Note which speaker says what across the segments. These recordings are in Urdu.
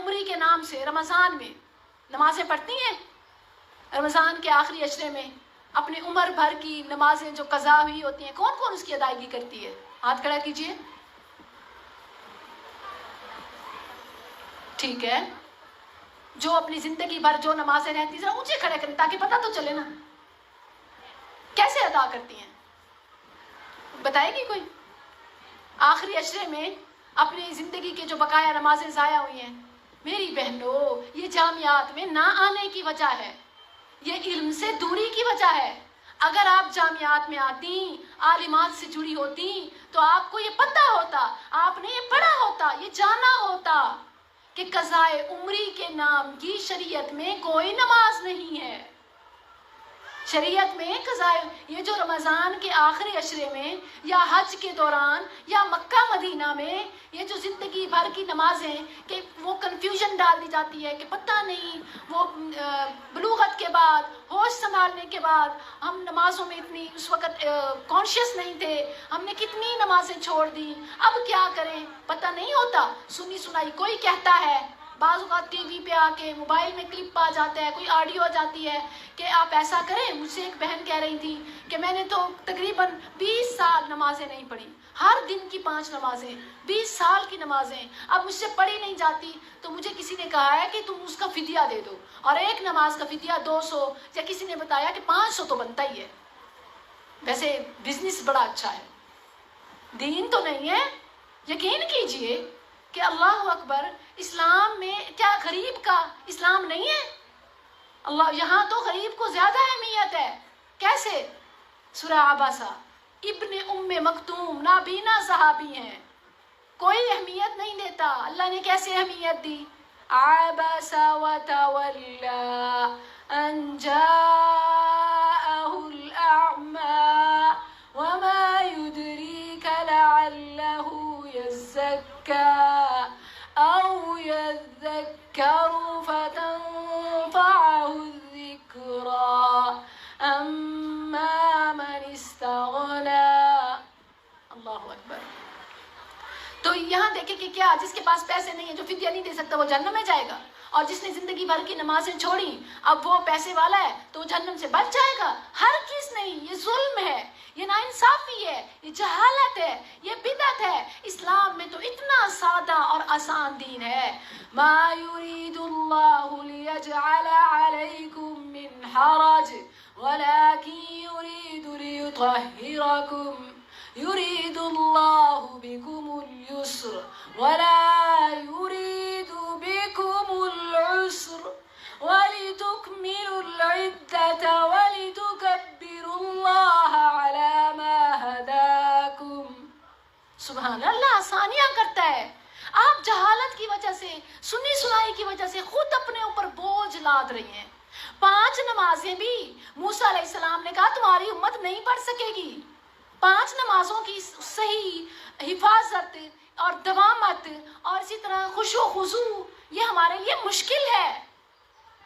Speaker 1: عمری کے نام سے رمضان میں نمازیں پڑھتی ہیں؟ رمضان کے آخری عشرے میں اپنی عمر بھر کی نمازیں جو قضا ہوئی ہوتی ہیں، کون کون اس کی ادائیگی کرتی ہے؟ ہاتھ کھڑا کیجئے. ٹھیک ہے، جو اپنی زندگی بھر جو نمازیں رہتی، ذرا اونچے کھڑے کریں تاکہ پتہ تو چلے نا کیسے ادا کرتی ہیں. بتائے گی کوئی؟ آخری عشرے میں اپنی زندگی کے جو بقایا نمازیں ضائع ہوئی ہیں. میری بہنوں، یہ جامعات میں نہ آنے کی وجہ ہے، یہ علم سے دوری کی وجہ ہے. اگر آپ جامعات میں آتی، عالمات سے جڑی ہوتی تو آپ کو یہ پتہ ہوتا، آپ نے یہ پڑھا ہوتا، یہ جانا ہوتا کہ قضائے عمری کے نام کی شریعت میں کوئی نماز نہیں ہے. شریعت میں قضائے، یہ جو رمضان کے آخری عشرے میں یا حج کے دوران یا مکہ مدینہ میں یہ جو زندگی بھر کی نمازیں کہ وہ کنفیوژن ڈال دی جاتی ہے کہ پتہ نہیں، وہ بلوغت کے بعد، ہوش سنبھالنے کے بعد ہم نمازوں میں اتنی اس وقت کانشیس نہیں تھے، ہم نے کتنی نمازیں چھوڑ دی، اب کیا کریں پتہ نہیں ہوتا. سنی سنائی کوئی کہتا ہے، بعض اوقات ٹی وی پہ آ کے موبائل میں کلپ آ جاتا ہے، کوئی آڈیو آ جاتی ہے کہ آپ ایسا کریں. مجھ سے ایک بہن کہہ رہی تھی کہ میں نے تو تقریباً 20 سال نمازیں نہیں پڑھی، ہر دن کی 5 نمازیں، 20 سال کی نمازیں اب مجھ سے پڑھی نہیں جاتی. تو مجھے کسی نے کہا ہے کہ تم اس کا فدیہ دے دو، اور ایک نماز کا فدیہ 200، یا کسی نے بتایا کہ 500 تو بنتا ہی ہے. ویسے بزنس بڑا اچھا ہے، دین تو نہیں ہے. یقین کیجئے کہ اللہ اکبر، اسلام میں کیا غریب کا اسلام نہیں ہے؟ اللہ، یہاں تو غریب کو زیادہ اہمیت ہے. کیسے؟ سورہ عباسہ، ابن ام مکتوم نابینا صحابی ہیں، کوئی اہمیت نہیں دیتا. اللہ نے کیسے اہمیت دی؟ عبس وتولى ان جاءه الأعمى وما يدريك لعله يزكى أو يذكر فتنفعه الذكرى أما من استغنى. اللہ اکبر. تو یہاں دیکھیں کہ کیا جس کے پاس پیسے نہیں ہیں، جو فدیہ نہیں دے سکتا، وہ جہنم میں جائے گا، اور جس نے زندگی بھر کی نمازیں چھوڑی اب وہ پیسے والا ہے تو وہ جہنم سے بچ جائے گا. ہر چیز نہیں، یہ ظلم ہے، یہ ناانصافی ہے، یہ جہالت ہے، یہ بدعت ہے. اسلام میں تو اتنا سادہ اور آسان دین ہے. ما يريد الله ليجعل عليكم من حرج ولكن يريد ليطهركم يريد الله بكم اليسر ولا يريد بكم العسر ولتكملوا العدة ولتكبروا الله على ما هداكم. سبحان اللہ، آسانیاں کرتا ہے. آپ جہالت کی وجہ سے، سنی سنائی کی وجہ سے خود اپنے اوپر بوجھ لاد رہی ہیں. 5 نمازیں بھی موسیٰ علیہ السلام نے کہا تمہاری امت نہیں پڑھ سکے گی. 5 نمازوں کی صحیح حفاظت اور دوامت اور اسی طرح خشوع و خضوع یہ ہمارے لیے مشکل ہے.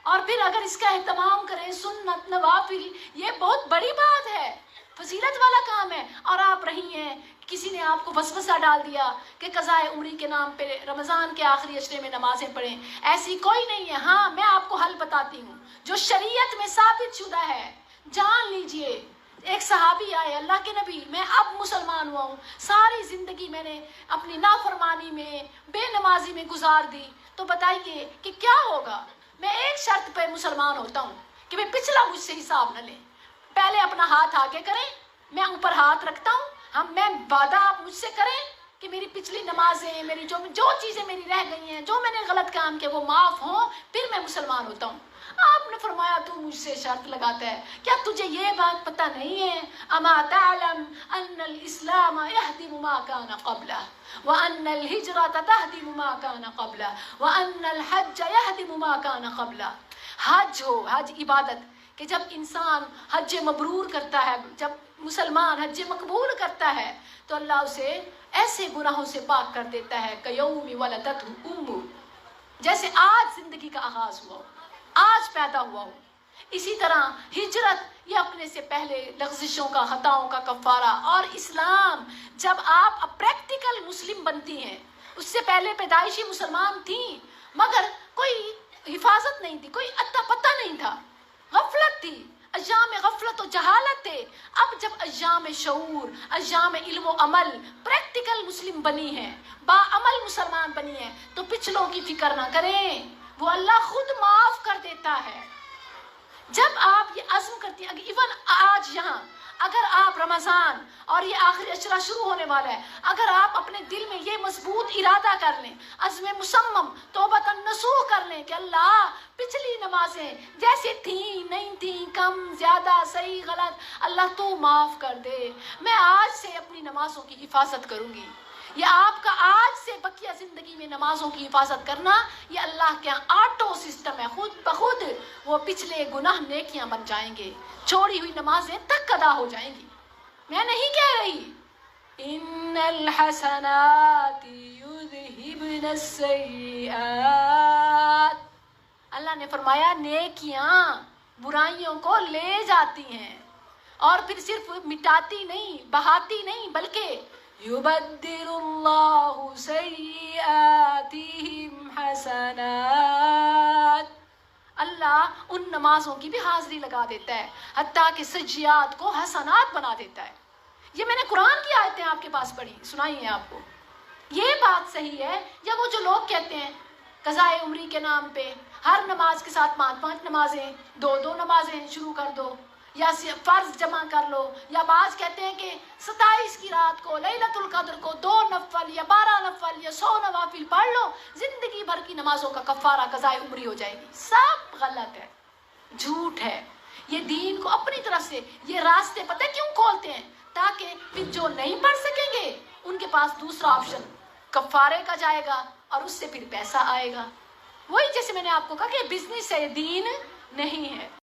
Speaker 1: اور پھر اگر اس کا اہتمام کریں، سنت نوافل، یہ بہت بڑی بات ہے، فضیلت والا کام ہے. اور آپ رہی ہیں، کسی نے آپ کو وسوسہ ڈال دیا کہ قضائے عمری کے نام پہ رمضان کے آخری عشرے میں نمازیں پڑھیں. ایسی کوئی نہیں ہے. ہاں، میں آپ کو حل بتاتی ہوں جو شریعت میں ثابت شدہ ہے. جان لیجئے، ایک صحابی آئے، اللہ کے نبی میں اب مسلمان ہوا ہوں، ساری زندگی میں نے اپنی نافرمانی میں، بے نمازی میں گزار دی، تو بتائیے کہ کیا ہوگا؟ میں ایک شرط پہ مسلمان ہوتا ہوں کہ میں پچھلا مجھ سے حساب نہ لیں. پہلے اپنا ہاتھ آگے کریں، میں اوپر ہاتھ رکھتا ہوں، میں وعدہ آپ مجھ سے کریں کہ میری پچھلی نمازیں، میری جو چیزیں میری رہ گئی ہیں، جو میں نے غلط کام کیا وہ معاف ہوں، پھر میں مسلمان ہوتا ہوں. آپ نے فرمایا تو مجھ سے شرط لگاتا ہے، کیا تجھے یہ بات پتہ نہیں ہے؟ اما تعلم ان الاسلام يهدم ما كان قبله وان الهجرة تهدم ما كان قبله وان الحج يهدم ما كان قبله. حج ہو، حج عبادت، کہ جب انسان حج مبرور کرتا ہے، جب مسلمان حج مقبول کرتا ہے تو اللہ اسے ایسے گناہوں سے پاک کر دیتا ہے کیوم ولدتہ امہ، جیسے آج زندگی کا آغاز ہوا ہو، آج پیدا ہوا ہو. اسی طرح ہجرت، یہ اپنے سے پہلے لغزشوں کا، خطاؤں کا کفارہ. اور اسلام، جب آپ پریکٹیکل مسلم بنتی ہیں، اس سے پہلے پیدائشی مسلمان تھیں مگر نہیں تھی، کوئی اتا پتہ نہیں تھا، غفلت تھی، ایام غفلت و جہالت تھے۔ اب جب ایام شعور، ایام علم و عمل، پریکٹیکل مسلم بنی ہے، با عمل مسلمان بنی ہے، تو پچھلوں کی فکر نہ کریں، وہ اللہ خود معاف کر دیتا ہے۔ جب آپ یہ عزم کرتی ہیں، ایون آج یہاں اگر آپ رمضان اور یہ آخری اشرا شروع ہونے والا ہے، اگر آپ اپنے دل میں یہ مضبوط ارادہ کر لیں، عزم مصمم توبۃ نصوح کر لیں کہ اللہ پچھلی نمازیں جیسے تھیں نہیں تھیں، کم زیادہ صحیح غلط، اللہ تو معاف کر دے، میں آج سے اپنی نمازوں کی حفاظت کروں گی۔ یہ آپ کا آج سے بقیہ زندگی میں نمازوں کی حفاظت کرنا، یہ اللہ کے آٹو سسٹم ہے، خود بخود وہ پچھلے گناہ نیکیاں بن جائیں گے، چھوڑی ہوئی نمازیں تک ادا ہو جائیں گی۔ میں نہیں کہہ رہی ان الحسنات یذہبن السیئات، اللہ نے فرمایا نیکیاں برائیوں کو لے جاتی ہیں، اور پھر صرف مٹاتی نہیں، بہاتی نہیں، بلکہ یبدل اللہ سیئاتہم حسنات، اللہ ان نمازوں کی بھی حاضری لگا دیتا ہے، حتیٰ کہ سجیات کو حسنات بنا دیتا ہے۔ یہ میں نے قرآن کی آیتیں آپ کے پاس پڑھی، سنائی ہیں آپ کو۔ یہ بات صحیح ہے، یا وہ جو لوگ کہتے ہیں قضائے عمری کے نام پہ ہر نماز کے ساتھ 5 نمازیں، 2 نمازیں شروع کر دو، یا فرض جمع کر لو، یا بعض کہتے ہیں کہ 27 کی رات کو لیلۃ القدر کو 2 نفل یا 12 نفل یا 100 نوافل پڑھ لو، زندگی بھر کی نمازوں کا کفارہ قضائے عمری ہو جائے گی۔ سب غلط ہے، جھوٹ ہے۔ یہ دین کو اپنی طرف سے یہ راستے پتہ کیوں کھولتے ہیں؟ تاکہ پھر جو نہیں پڑھ سکیں گے ان کے پاس دوسرا آپشن کفارے کا جائے گا، اور اس سے پھر پیسہ آئے گا۔ وہی جیسے میں نے آپ کو کہا کہ بزنس ہے، دین نہیں ہے۔